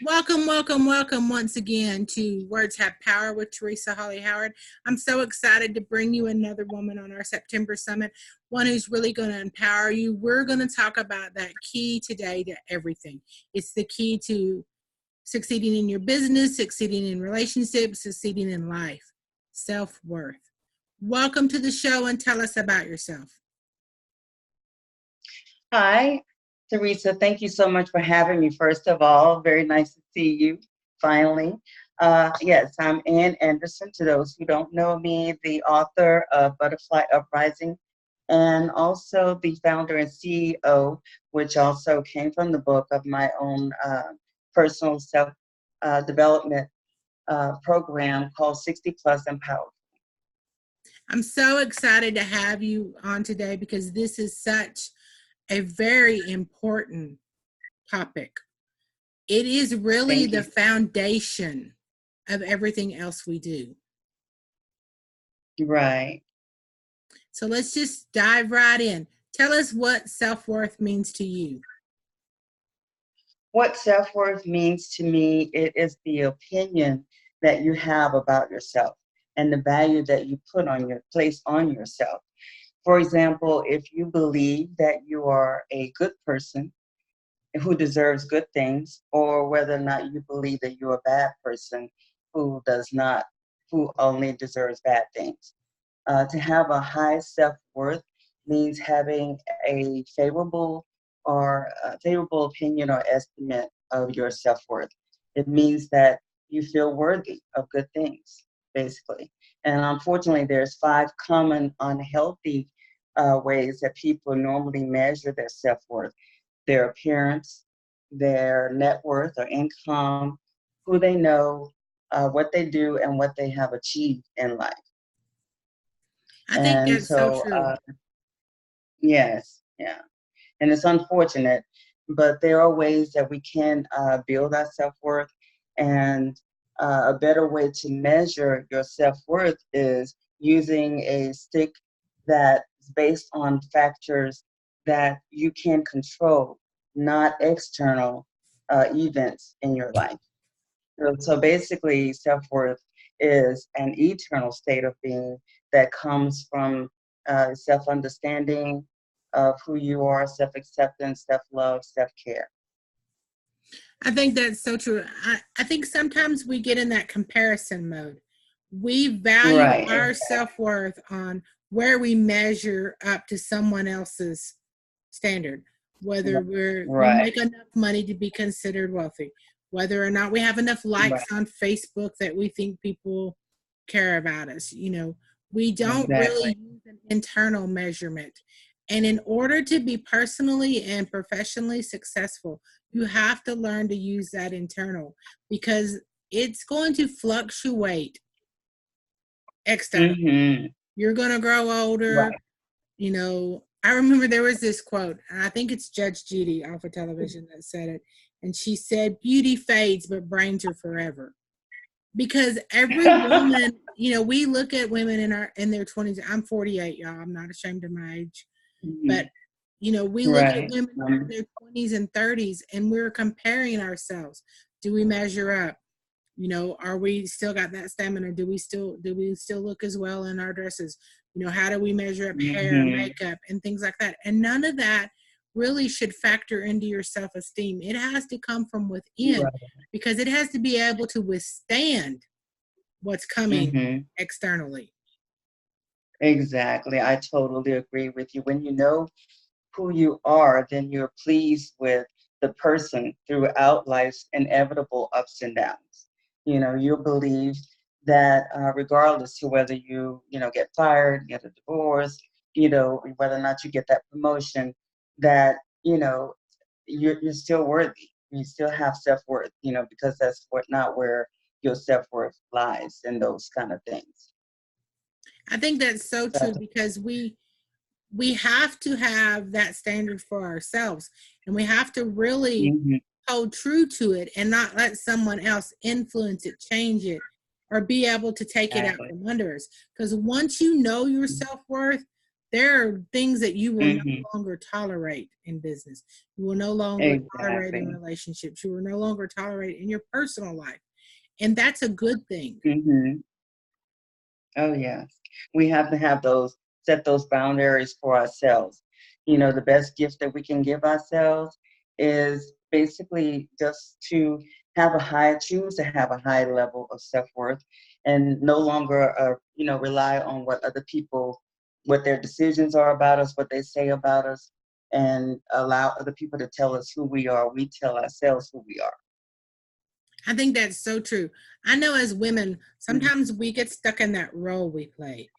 Welcome, welcome, welcome once again to Words Have Power with Teresa Hawley-Howard. I'm so excited to bring you another woman on our September Summit, one who's really going to empower you. We're going to talk about that key today to everything. It's the key to succeeding in your business, succeeding in relationships, succeeding in life, self-worth. Welcome to the show and tell us about yourself. Hi, Teresa. Thank you so much for having me. First of all, very nice to see you finally. Yes, I'm Ann Anderson. To those who don't know me, the author of Butterfly Uprising, and also the founder and CEO, which also came from the book of my own personal self development program called 60 Plus Empowered. I'm so excited to have you on today because this is such a very important topic. It is really Thank the you. foundation of everything else we do. Right. So let's just dive right in. Tell us what self-worth means to you. What self-worth means to me, it is the opinion that you have about yourself and the value that you place on yourself. For example, if you believe that you are a good person who deserves good things, or whether or not you believe that you're a bad person who does not, who only deserves bad things. To have a high self-worth means having a favorable opinion or estimate of your self-worth. It means that you feel worthy of good things, basically. And unfortunately, there's five common unhealthy ways that people normally measure their self-worth: their appearance, their net worth or income, who they know, what they do, and what they have achieved in life. I think And that's so so, true. yes, yeah. And it's unfortunate, but there are ways that we can build our self worth. And a better way to measure your self worth is using a stick that is based on factors that you can control, not external events in your life. So basically, self worth is an eternal state of being that comes from self understanding of who you are, self acceptance, self love, self care. I think that's so true. I think sometimes we get in that comparison mode. We value Right, our self-worth on where we measure up to someone else's standard, whether we right, make enough money to be considered wealthy, whether or not we have enough right, likes on Facebook that we think people care about us. We don't exactly. really use an internal measurement. And in order to be personally and professionally successful, you have to learn to use that internal because it's going to fluctuate external. Mm-hmm. You're going to grow older. Right. I remember there was this quote, and I think it's Judge Judy off of television that said it. And she said, beauty fades, but brains are forever. Because every woman, we look at women in their 20s. I'm 48, y'all. I'm not ashamed of my age. Hmm. But, we look at Right. women in their 20s and 30s and we're comparing ourselves. Do we measure up? Are we still got that stamina? Do we still look as well in our dresses? How do we measure up hair, Mm-hmm. makeup, and things like that? And none of that really should factor into your self-esteem. It has to come from within Right. because it has to be able to withstand what's coming Mm-hmm. externally. Exactly. I totally agree with you. When you know who you are, then you're pleased with the person throughout life's inevitable ups and downs. You'll believe that regardless to whether you get fired, get a divorce, whether or not you get that promotion, that, you're still worthy. You still have self-worth, because that's not where your self-worth lies in those kind of things. I think that's so So, true because we have to have that standard for ourselves and we have to really mhm, hold true to it and not let someone else influence it, change it, or be able to take it out exactly. from under us. Because once you know your self-worth, There are things that you will no Mm-hmm. longer tolerate in business. You will no longer tolerate in Exactly. relationships. You will no longer tolerate in your personal life. And that's a good thing. Mm-hmm. Oh, yes. We have to have those, set those boundaries for ourselves. The best gift that we can give ourselves is basically just to choose to have a high level of self-worth and no longer, rely on what their decisions are about us, what they say about us, and allow other people to tell us who we are. We tell ourselves who we are. I think that's so true. I know as women, Mhm. sometimes we get stuck in that role we play,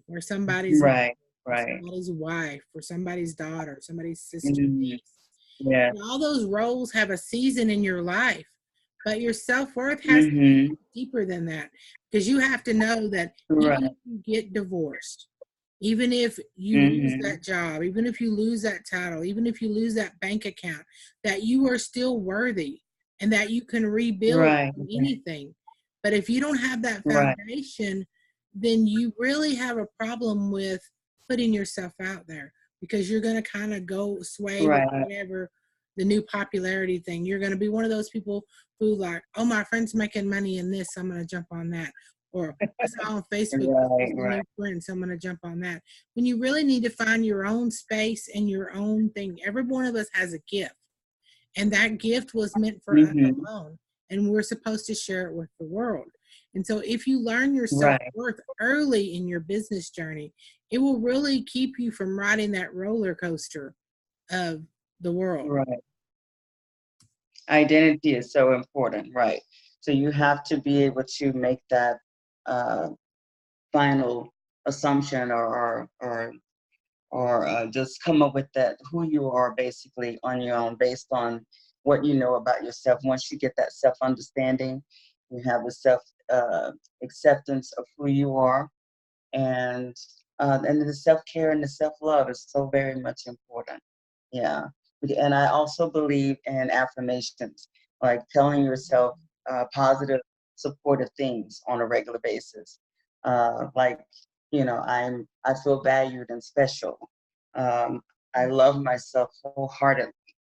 where somebody's mom, Right, or right. somebody's wife, or somebody's daughter, somebody's sister, Mhm. niece. Yeah. And all those roles have a season in your life, but your self-worth has to be Mhm. deeper than that, because you have to know that even Right. if you get divorced, even if you lose Mhm. that job, even if you lose that title, even if you lose that bank account, that you are still worthy and that you can rebuild Right, from right, anything. But if you don't have that right, foundation, then you really have a problem with putting yourself out there, because you're going to kind of go sway with right. whatever the new popularity thing. You're going to be one of those people who like, oh, my friend's making money in this, I'm going to jump on that. Or I saw on Facebook this Right, is the right, new trend, so I'm going to jump on that. When you really need to find your own space and your own thing. Every one of us has a gift, and that gift was meant for us mhm, alone, and we're supposed to share it with the world. And so if you learn your right, self-worth early in your business journey, it will really keep you from riding that roller coaster of the world. right. Identity is so important, right? So you have to be able to make that uh, final assumption or just come up with that who you are basically on your own based on what you know about yourself. Once you get that self understanding, you have the self uh, acceptance of who you are, and the self care and the self love is so very much important. Yeah, and I also believe in affirmations, like telling yourself positive, supportive things on a regular basis. Like I feel valued and special. Um, I love myself wholeheartedly,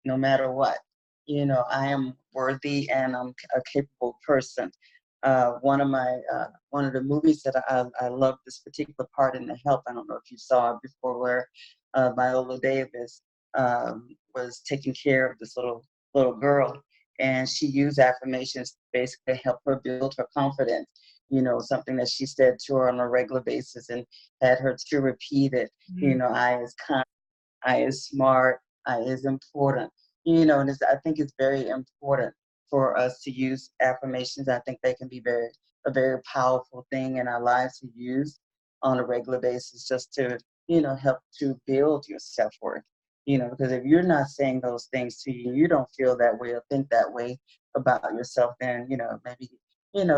no matter what. I am worthy and I'm a capable person. One of the movies that I love this particular part in The Help. I don't know if you saw it before, where Viola Davis was taking care of this little girl, and she used affirmations to basically help her build her confidence. Something that she said to her on a regular basis, and had her to repeat it. Mhm. I is kind. I is smart. I is important. And I think it's very important for us to use affirmations. I think they can be a very powerful thing in our lives to use on a regular basis, just to help to build your self worth. Because if you're not saying those things to you, you don't feel that way or think that way about yourself, then maybe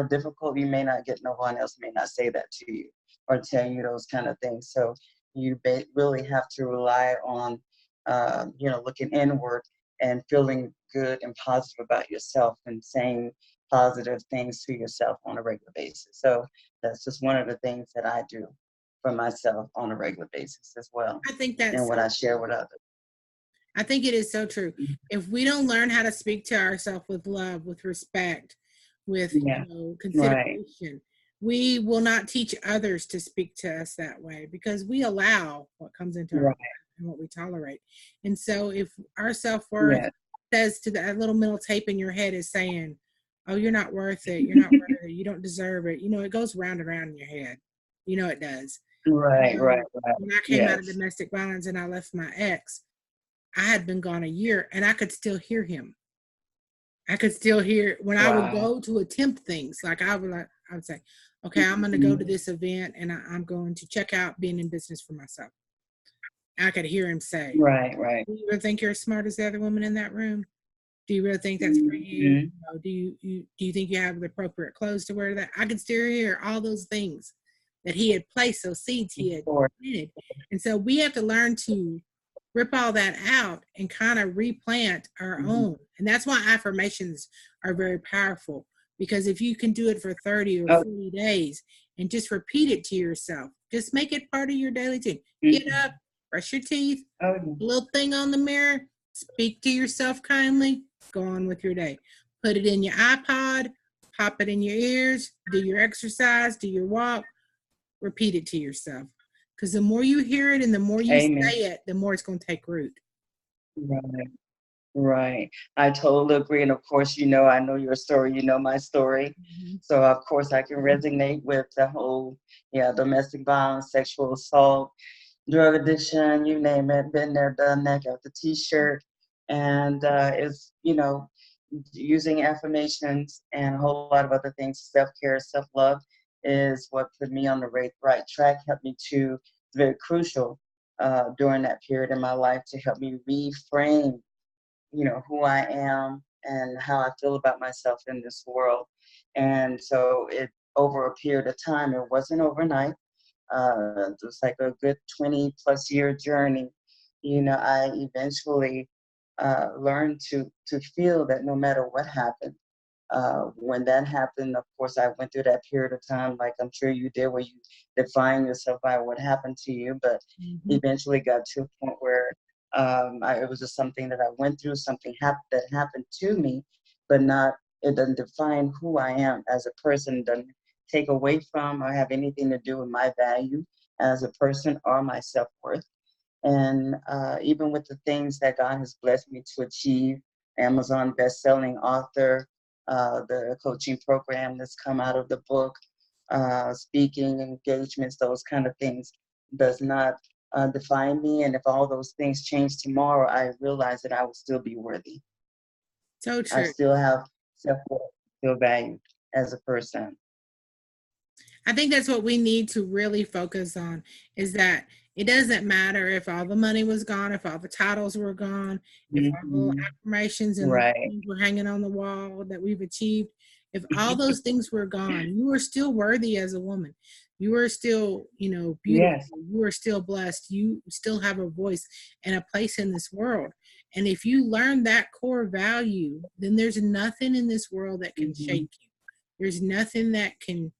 difficult. You may not get, no one else may not say that to you or tell you those kind of things. So you really have to rely on, looking inward and feeling good and positive about yourself and saying positive things to yourself on a regular basis. So that's just one of the things that I do for myself on a regular basis as well, I think that's and what so I share with others. I think it is so true. If we don't learn how to speak to ourselves with love, with respect, with Yeah, right, consideration, we will not teach others to speak to us that way, because we allow what comes into our life right, and what we tolerate. And so if our self-worth yeah, says to that little metal tape in your head is saying, oh, you're not worth it, you're not worth it, you don't deserve it, it goes round and round in your head. It does. right, right, right. When I came out of Yes, domestic violence and I left my ex, I had been gone a year and I could still hear him. I could still hear when I would wow. go to attempt things. I would say, okay, I'm going to go to Mhm. this event and I'm going to check out being in business for myself. I could hear him say, Right, right. do you really think you're as smart as the other woman in that room? Do you really think that's for you? Mhm. Do you think you have the appropriate clothes to wear that? I could still hear all those things that he had placed, those seeds he had Or planted. And so we have to learn to rip all that out and kind of replant our mhm. own. And that's why affirmations are very powerful, because if you can do it for 30 or Oh, 40 days and just repeat it to yourself, Just make it part of your daily routine. Get Mm-hmm. up, brush your teeth, Oh, little thing on the mirror, speak to yourself kindly, go on with your day. Put it in your iPod, pop it in your ears, do your exercise, do your walk, repeat it to yourself. Because the more you hear it and the more you amen. say it, the more it's going to take root. Right. Right. I totally agree. And of course, I know your story, you know my story. Mm-hmm. So of course I can resonate with the whole, domestic violence, sexual assault, drug addiction, you name it, been there, done that, got the t-shirt. And it's, using affirmations and a whole lot of other things, self-care, self-love is what put me on the right track, helped me to, very crucial during that period in my life to help me reframe who I am and how I feel about myself in this world. And so it over a period of time, it wasn't overnight. It was like a good 20 plus year journey. I eventually learned to feel that no matter what happened, when that happened, of course, I went through that period of time, like I'm sure you did, where you define yourself by what happened to you, but eventually got to a point where it was just something that I went through, something that happened to me, but it doesn't define who I am as a person, doesn't take away from or have anything to do with my value as a person or my self-worth. And even with the things that God has blessed me to achieve, Amazon best-selling author, the coaching program that's come out of the book, speaking engagements, those kind of things, does not define me. And if all those things change tomorrow, I realize that I will still be worthy. So I true. still have self-worth, still valued as a person. I think that's what we need to really focus on, is that it doesn't matter if all the money was gone, if all the titles were gone, if all the affirmations and Right. things were hanging on the wall that we've achieved. If all those things were gone, you are still worthy as a woman. You are still, beautiful. Yes. You are still blessed. You still have a voice and a place in this world. And if you learn that core value, then there's nothing in this world that can shake you. There's nothing that can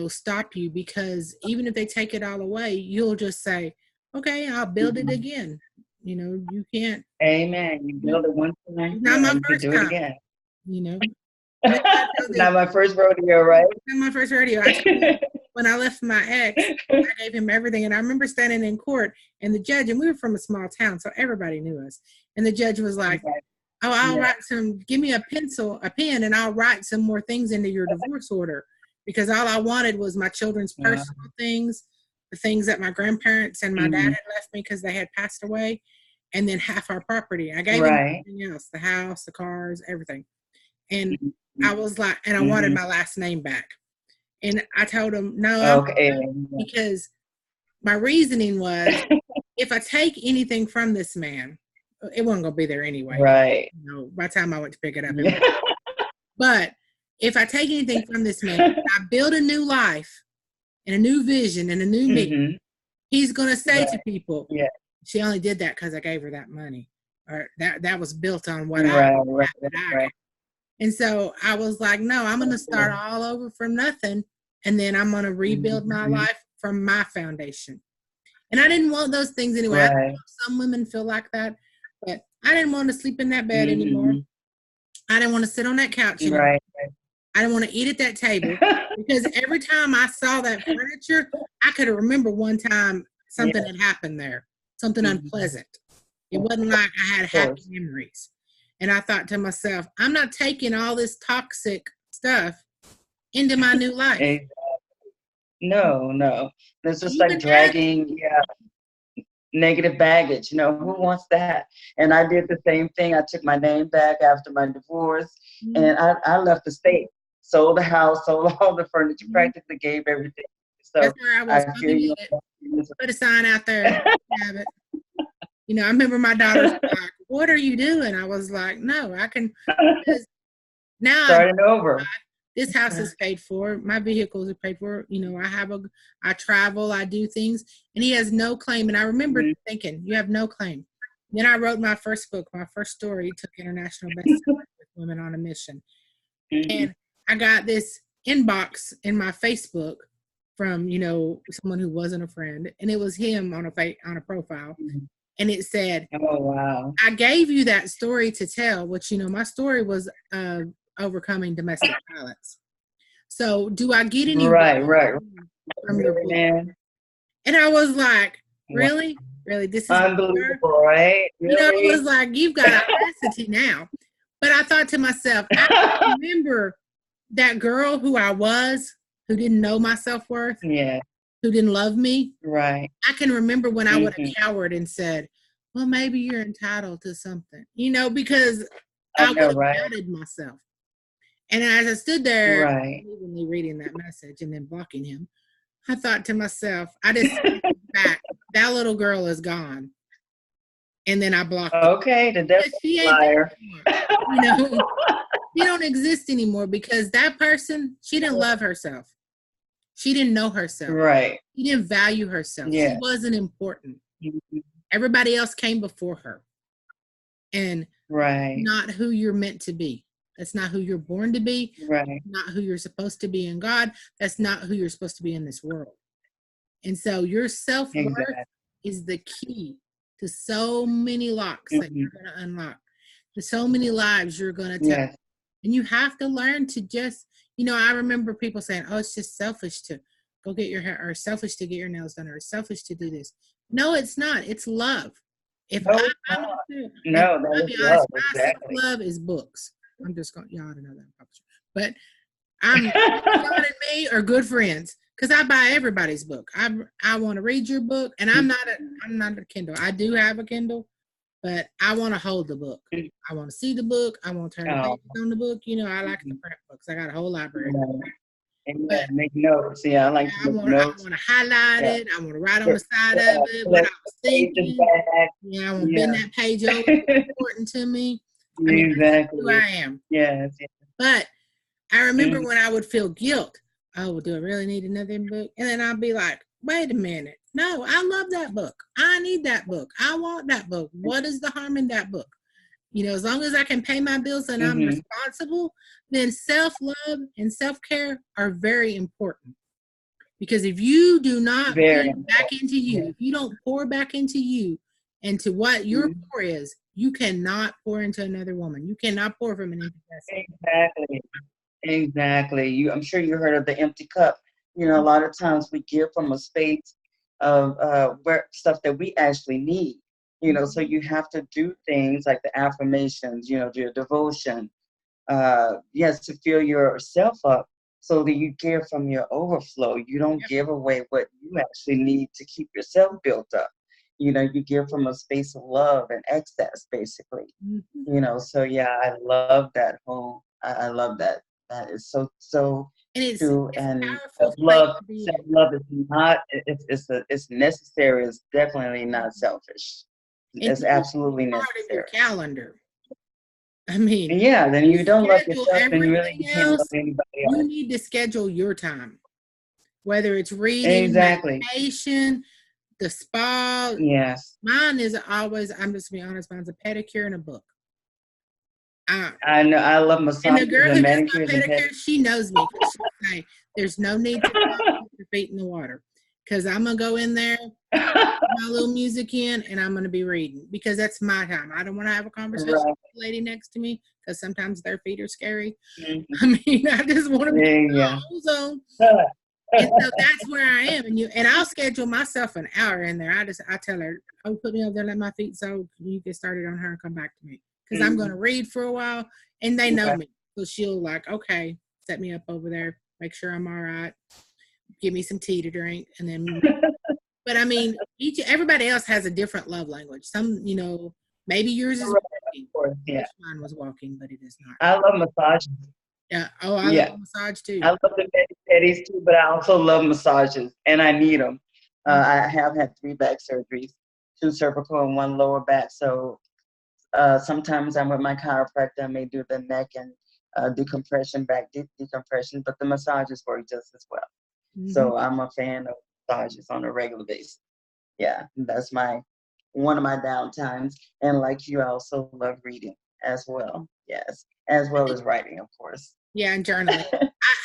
stop you, because even if they take it all away, you'll just say, okay, I'll build it again. You can't. Amen. You build it one time, Not my you can first do it time, again. It's Not my first rodeo, right? not my first rodeo. I told you, when I left my ex, I gave him everything. And I remember standing in court, and the judge, and we were from a small town, so everybody knew us. And the judge was like, oh, I'll write give me a pen, and I'll write some more things into your divorce order. Because all I wanted was my children's personal things, the things that my grandparents and my dad had left me because they had passed away, and then half our property. I gave him everything else, the house, the cars, everything. And I was like, and I wanted my last name back. And I told him, no, I'm because my reasoning was, if I take anything from this man, it wasn't going to be there anyway. Right. By the time I went to pick it up. But if I take anything from this man, I build a new life and a new vision and a new me, he's going to say to people, she only did that because I gave her that money, or that was built on what I got. And so I was like, no, I'm going to start all over from nothing. And then I'm going to rebuild my life from my foundation. And I didn't want those things anyway. I know some women feel like that, but I didn't want to sleep in that bed anymore. I didn't want to sit on that couch anymore. I didn't want to eat at that table, because every time I saw that furniture, I could remember one time something had happened there, something unpleasant. It wasn't like I had happy memories. And I thought to myself, I'm not taking all this toxic stuff into my new life. No. It's just like dragging negative baggage. Who wants that? And I did the same thing. I took my name back after my divorce, and I left the state, sold the house, sold all the furniture, practically gave everything. So that's where I was. Put a sign out there. Have it. I remember my daughter's like, what are you doing? I was like, no, I can. Now starting over. This house is paid for. My vehicles are paid for. I travel, I do things, and he has no claim. And I remember thinking, you have no claim. Then I wrote my first book, my first story, took international bestseller with Women on a Mission. And I got this inbox in my Facebook from, someone who wasn't a friend, and it was him on a profile, and it said, "Oh wow, I gave you that story to tell, which my story was overcoming domestic violence. So, do I get any right, from your book?" man, And I was like, wow. really, really, this is Unbelievable, right? it was Really? like, you've got audacity now. But I thought to myself, I remember that girl who I was, who didn't know my self-worth, Yeah, who didn't love me. right. I can remember when I would have Mm-hmm. cowered and said, well, maybe you're entitled to something, because I I would know, have right? doubted myself. And as I stood there, Right. evenly reading that message and then blocking him, I thought to myself, I just back, that little girl is gone. And then I blocked her. Okay, the devil's She a ain't liar. there anymore. She don't exist anymore because that person, she didn't love herself. She didn't know herself. Right. She didn't value herself. Yeah. She wasn't important. Mhm. Everybody else came before her. And Right. not who you're meant to be. That's not who you're born to be. Right. Not who you're supposed to be in God. That's not who you're supposed to be in this world. And so your self-worth Exactly. is the key to so many locks that you're going to unlock, to so many lives you're going to touch. Yes. And you have to learn to just, I remember people saying, oh, it's just selfish to go get your hair, or selfish to get your nails done, or selfish to do this. No, it's not. It's love. If No, I, it's I'm not. and No, I'll that be is honest, love. my Exactly. self-love is books. I'm just going, y'all to know that I'm publisher. But God and me are good friends because I buy everybody's book. I want to read your book, and I'm not a Kindle. I do have a Kindle, but I want to hold the book. I want to see the book. I want to turn the pages on the book. I like the print books. I got a whole library. But make notes. Yeah, I like to make notes. I want to highlight it. I want to write on the side of it what I was thinking. Yeah, I want to bend that page over. It's important to me. Exactly. Who I am. Yes. But I remember when I would feel guilt. Oh, well, do I really need another book? And then I'll be like, wait a minute. No, I love that book. I need that book. I want that book. What is the harm in that book? As long as I can pay my bills and I'm responsible, then self-love and self-care are very important. Because if you do not feed back into you, if you don't pour back into you and to what your pour is, you cannot pour into another woman. You cannot pour from an empty vessel. Exactly. I'm sure you heard of the empty cup. A lot of times we give from a space of where stuff that we actually need. So you have to do things like the affirmations, your devotion, yes, to fill yourself up so that you give from your overflow. You don't give away what you actually need to keep yourself built up. You give from a space of love and excess, basically. So yeah, I love that whole, I love that. That is so true. And self-love is not, it's necessary. It's definitely not selfish. It's absolutely necessary. Your calendar. I mean, yeah, then you don't love yourself, then you really can't love anybody else. You need to schedule your time, whether it's reading, meditation, the spa. Yes. Mine is always, I'm just going to be honest, mine's a pedicure and a book. I know, I love massage. And the girl who does my pedicure, she knows me. She'll say, there's no need to put your feet in the water because I'm going to go in there, put my little music in, and I'm going to be reading because that's my time. I don't want to have a conversation with the lady next to me because sometimes their feet are scary. I mean, I just want to be in the ozone. And so that's where I am. And I'll schedule myself an hour in there. I tell her, oh, put me over there, let my feet soak. You get started on her and come back to me. Because I'm going to read for a while, and they know me. So she'll okay, set me up over there, make sure I'm all right, give me some tea to drink, and then. But I mean, everybody else has a different love language. Some, maybe yours is walking. Yeah. Mine was walking, but it is not. I love massages. Yeah. Oh, I love massage too. I love the pedis too, but I also love massages, and I need them. I have had 3 back surgeries, 2 cervical and 1 lower back, so. Sometimes I'm with my chiropractor. I may do the neck and decompression, back decompression, but the massages work just as well. So I'm a fan of massages on a regular basis. Yeah, that's one of my downtimes. And like you, I also love reading as well. Yes, as well as writing, of course. Yeah, and journaling.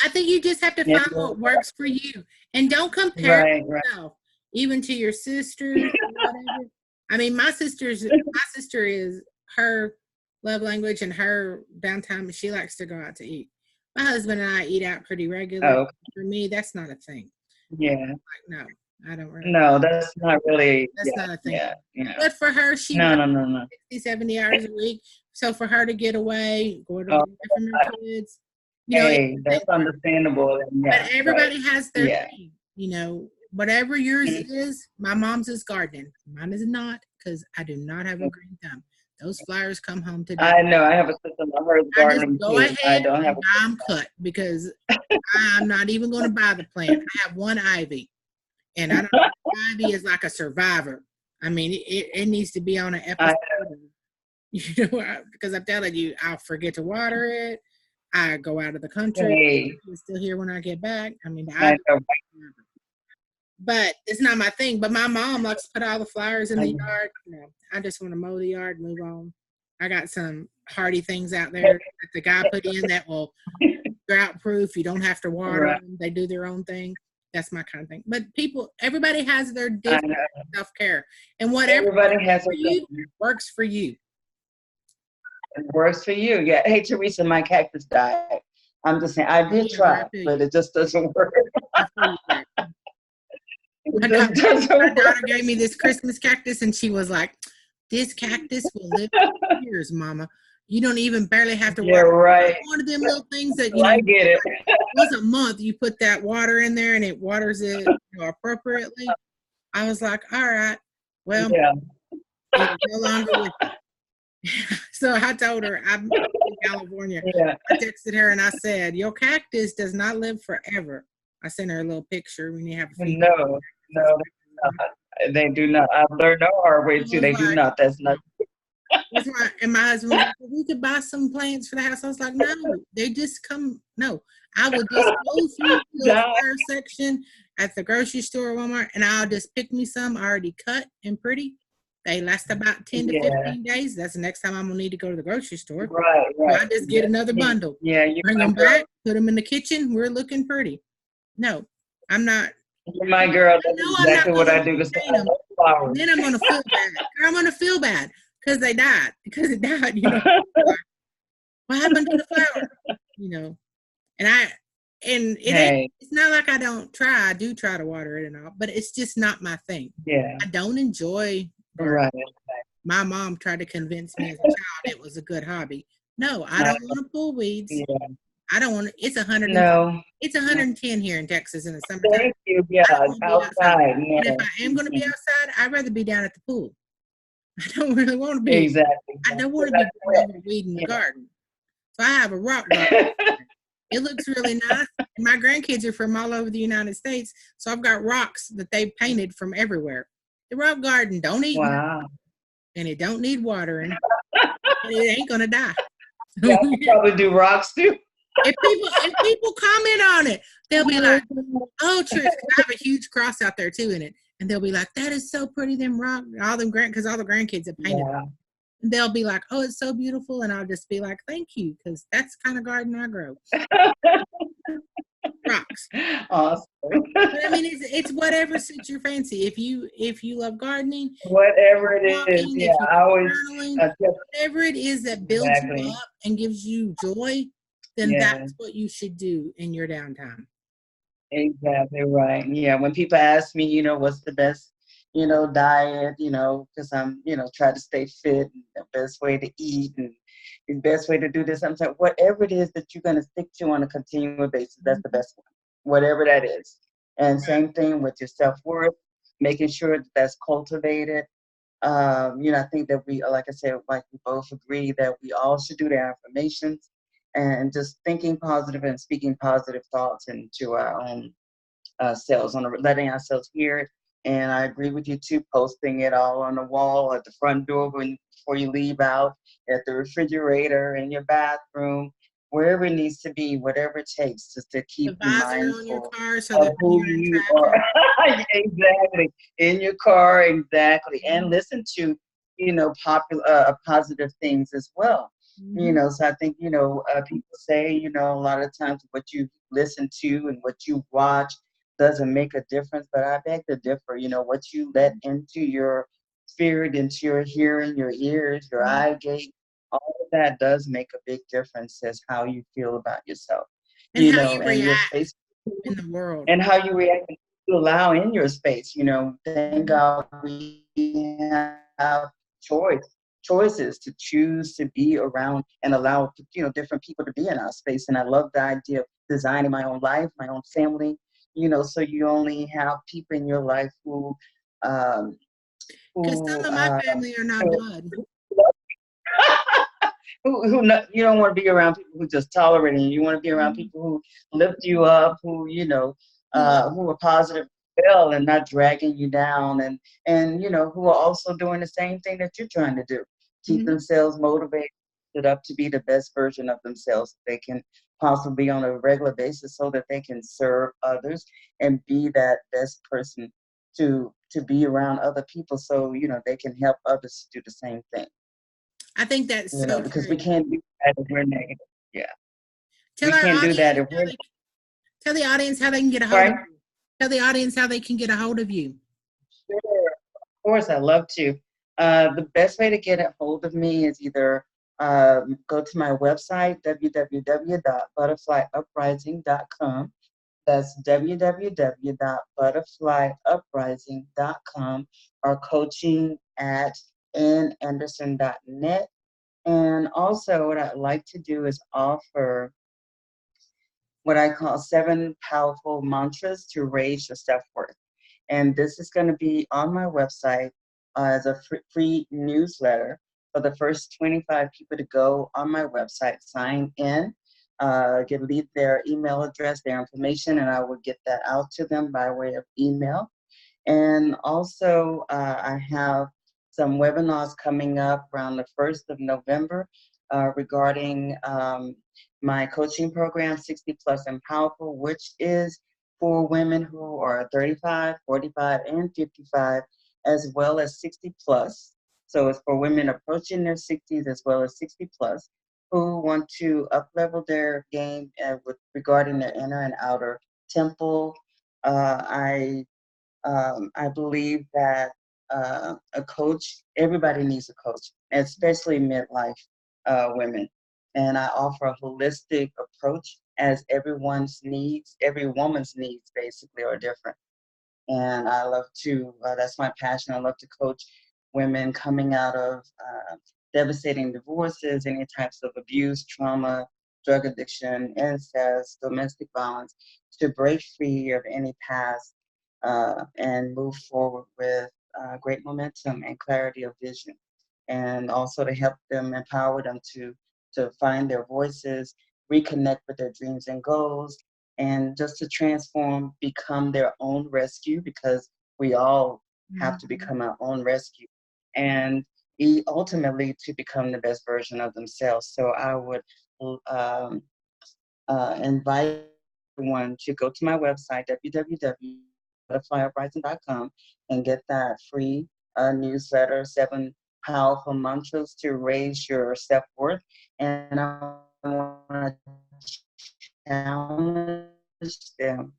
I think you just have to Yeah. find what works for you, and don't compare Right. yourself even to your sisters or whatever. I mean, my sister is her love language and her downtime. She likes to go out to eat. My husband and I eat out pretty regularly. Oh, For me, that's not a thing. yeah. Like, no, I don't really. No, that's not really. That's Yeah. not a thing. Yeah. Yeah. But for her, she No. works No. No. No. 60, 70 hours a week. So for her to get away, go to Oh, away from her kids, you know, hey, that's understandable. but Yeah. everybody Right. has their Yeah. thing, you know, whatever yours Mhm. is. My mom's is gardening. Mine is not, because I do not have a green thumb. Those flowers come home today. I know. I have a sister that hers I just gardening go too. I ahead don't and have buy them cut, because I'm not even going to buy the plant. I have one ivy, and I don't know, ivy is like a survivor. I mean, it needs to be on an episode, you know, because I'm telling you, I'll forget to water it. I go out of the country. Hey, It's still here when I get back. I mean, I know. but it's not my thing. But my mom likes to put all the flowers in the yard. You know, I just want to mow the yard, move on. I got some hardy things out there that the guy put in that will drought proof. You don't have to water them. They do their own thing. That's my kind of thing. But everybody has their different self-care, and whatever Everybody has for you works for you. It works for you. Yeah. Hey, Teresa, my cactus died. I'm just saying, I did try, but it just doesn't work. My daughter gave me this Christmas cactus, and she was like, "This cactus will live for years, Mama. You don't even barely have to water." Yeah, right. One of them little things that, you know, I get it. once a month you put that water in there and it waters it, you know, appropriately. I was like, all right, well, it's no longer with me. So I told her, I'm in California. Yeah. I texted her and I said, your cactus does not live forever. I sent her a little picture when you have a few. No, they do not. I've learned the hard way too. They do not. That's not. And my husband was like, we could buy some plants for the house. I was like, no, they just come. No, I would just go through the flower section at the grocery store or Walmart, and I'll just pick me some already cut and pretty. They last about 10 to 15 days. That's the next time I'm going to need to go to the grocery store. Right. So I just get another bundle. Yeah. You bring them back, put them in the kitchen. We're looking pretty. No, I'm not. You're my girl. That's exactly what I do. And then I'm going to feel bad. I'm going to feel bad because they died. Because it died, you know. What happened to the flower? You know. And it's not like I don't try. I do try to water it and all, but it's just not my thing. Yeah. I don't enjoy. Right. My mom tried to convince me as a child it was a good hobby. No, I don't want to pull weeds. Yeah. I don't want to. It's 100. No. It's 110 here in Texas in the summertime. Thank you. Yeah, outside. Yeah. And if I am going to be outside, I'd rather be down at the pool. I don't really want to be. Exactly. I don't want to be weeding the garden. So I have a rock garden. It looks really nice. My grandkids are from all over the United States, so I've got rocks that they painted from everywhere. The rock garden don't eat nothing, and it don't need watering, and it ain't gonna die. Yeah, I probably do rocks too. If people comment on it, they'll be like, "Oh, Trish," I have a huge cross out there too in it, and they'll be like, "That is so pretty." Them rock, because all the grandkids have painted. Yeah. And they'll be like, "Oh, it's so beautiful," and I'll just be like, "Thank you," because that's the kind of garden I grow. Rocks. Awesome. But I mean, it's whatever suits your fancy. If you love gardening, whatever it is, yeah, I always whatever it is that builds you up and gives you joy, then that's what you should do in your downtime. Exactly right. Yeah, when people ask me, what's the best, diet, because I'm, try to stay fit, and the best way to eat and the best way to do this. I'm saying, whatever it is that you're going to stick to on a continual basis, that's the best one, whatever that is. And same thing with your self-worth, making sure that that's cultivated. I think that we, like I said, like we both agree that we all should do the affirmations and just thinking positive and speaking positive thoughts into our own selves, letting ourselves hear it. And I agree with you too, posting it all on the wall, at the front door before you leave out, at the refrigerator, in your bathroom, wherever it needs to be, whatever it takes, just to keep the visor on your car so that who you are. Exactly. In your car, exactly. And listen to, positive things as well. Mm-hmm. So I think, people say, a lot of times what you listen to and what you watch doesn't make a difference, but I beg to differ. What you let into your spirit, into your hearing, your ears, your Mm-hmm. eye gate, all of that does make a big difference as how you feel about yourself, And how you and your react space in the world. and how you react to allow in your space. Thank Mm-hmm. God we have choices to choose to be around and allow different people to be in our space. And I love the idea of designing my own life, my own family. So you only have people in your life um, Because who some of my family are not blood. you don't want to be around people who just tolerate you. You want to be around Mm-hmm. people who lift you up, who are positive well and not dragging you down, and who are also doing the same thing that you're trying to do, keep Mm-hmm. themselves motivated up to be the best version of themselves they can possibly on a regular basis, so that they can serve others and be that best person to be around other people, so they can help others to do the same thing. I think that's so Because true. we can't do that if we're negative. Yeah, Tell we our can't do that audience if how we're they tell the audience how they can get a hold of sorry. you. Tell the audience how they can get a hold of you. Sure, of course, I love to. The best way to get a hold of me is either go to my website, www.butterflyuprising.com. That's www.butterflyuprising.com, or coaching at nanderson.net. And also, what I'd like to do is offer what I call 7 powerful mantras to raise your self-worth. And this is going to be on my website as a free newsletter for the first 25 people to go on my website, sign in, leave their email address, their information, and I will get that out to them by way of email. And also, I have some webinars coming up around the 1st of November regarding my coaching program, 60 Plus and Powerful, which is for women who are 35, 45, and 55, as well as 60 plus. So it's for women approaching their 60s as well as 60 plus who want to up-level their game regarding their inner and outer temple. I believe that a coach, everybody needs a coach, especially midlife women. And I offer a holistic approach, as every woman's needs basically are different. And I love to, that's my passion. I love to coach women coming out of devastating divorces, any types of abuse, trauma, drug addiction, incest, domestic violence, to break free of any past and move forward with great momentum and clarity of vision. And also to help them, empower them to find their voices, reconnect with their dreams and goals, and just to transform, become their own rescue, because we all have to Mm-hmm. become our own rescue, and ultimately to become the best version of themselves. So I would um, invite everyone to go to my website, www.butterflyuprising.com, and get that free newsletter, 7 powerful mantras to raise your self-worth. And I want to challenge them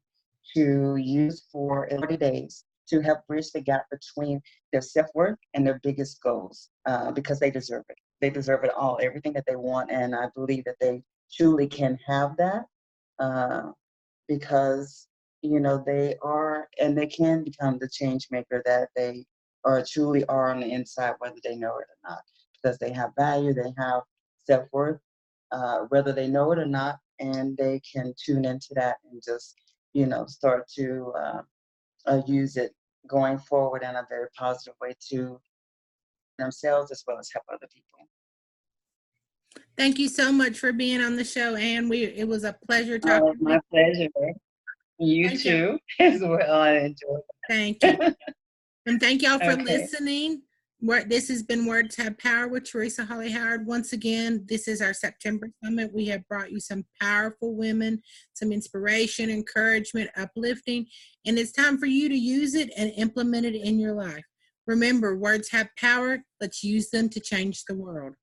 to use for 30 days to help bridge the gap between their self-worth and their biggest goals, because they deserve it. They deserve it all, everything that they want. And I believe that they truly can have that, uh, because they are, and they can become the change maker that they truly are on the inside, whether they know it or not, because they have value, they have self-worth, whether they know it or not, and they can tune into that and just start to use it going forward in a very positive way to themselves as well as help other people. Thank you so much for being on the show, Anne. It was a pleasure talking with My pleasure. you. You Thank you. too, as well. I enjoyed Thank you. And thank y'all for Okay. listening. This has been Words Have Power with Teresa Hawley-Howard. Once again, this is our September summit. We have brought you some powerful women, some inspiration, encouragement, uplifting, and it's time for you to use it and implement it in your life. Remember, words have power. Let's use them to change the world.